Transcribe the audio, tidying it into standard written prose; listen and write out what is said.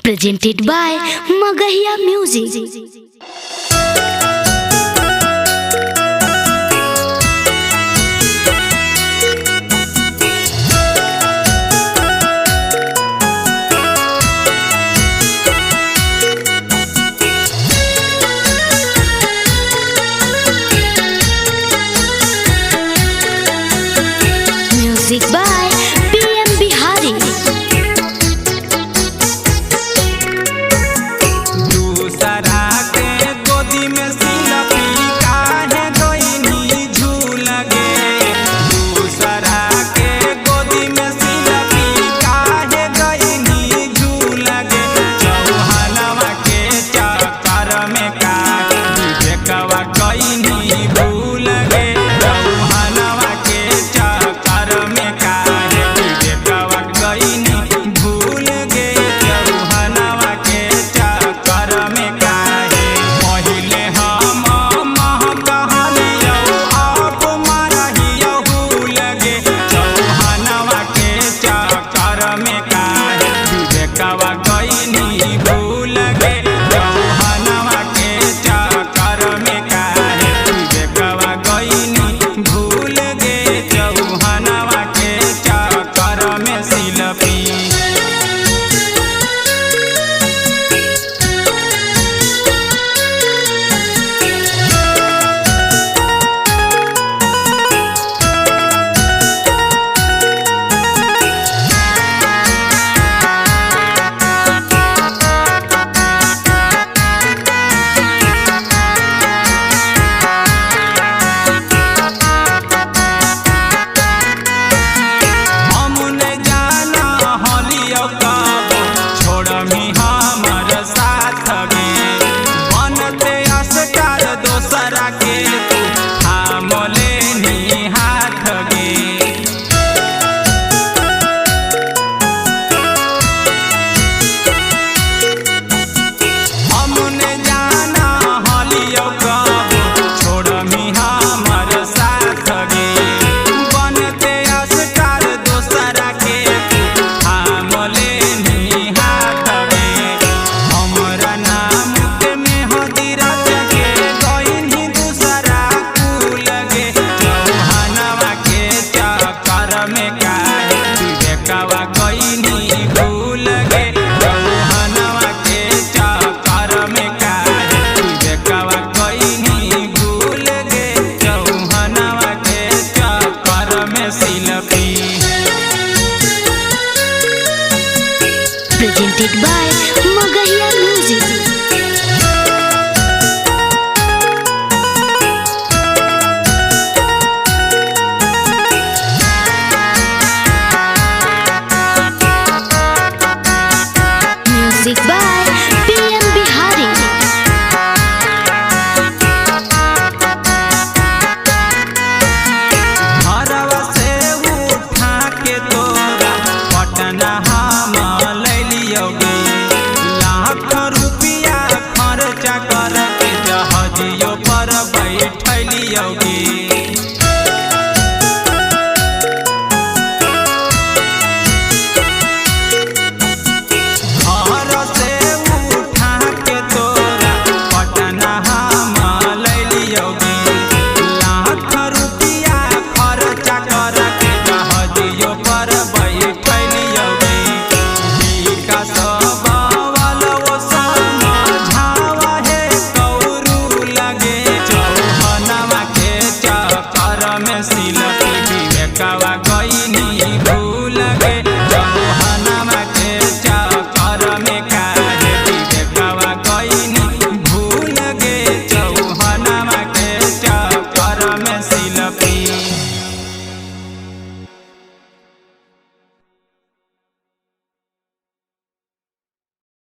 presented by Magahiya Music. Music by PM Bihari. दूसरा के गोदी में सिलपी काहे गइनी झूल गे। दूसरा के गोदी में सिलपी काहे गइनी झूल गे। चौहानवा के चक्कर में का विवेकवा गइनी भूल गे। चौहानवा के चक्कर में का विवेकवा गइनी भूल गे। चौहानवा के चक्कर में काहे पहिले हम कहलियो आप मारहियो भूल गे। चौहानवा के चक्कर में काहे विवेकवा गइनी भूल गे। चौहानवा के चक्कर में काहे विवेकवा गइनी भूल गे। चौहानवा के चक्कर में सिलपी हमने जाना हलियो कब छोड़मी हमर साथ गे। बनते अस्कार दोसरा के तू थाम लेनी हाथ गे। हमने जाना हलियो कब छोड़मी हमर साथ गे। बनते अस्कार दोसरा के तू थाम लेनी हाथ गे। हमरा नाम के मेहदी रच के गइनी दूसरा कुल गे। चौहानवा के चक्कर में काहे विवेकवा गइनी भूल गे। चौहानवा के चक्कर में काहे विवेकवा गइनी भूल गे। चौहानवा के चक्कर में सिलपी Presented by Magahiya Music. Music by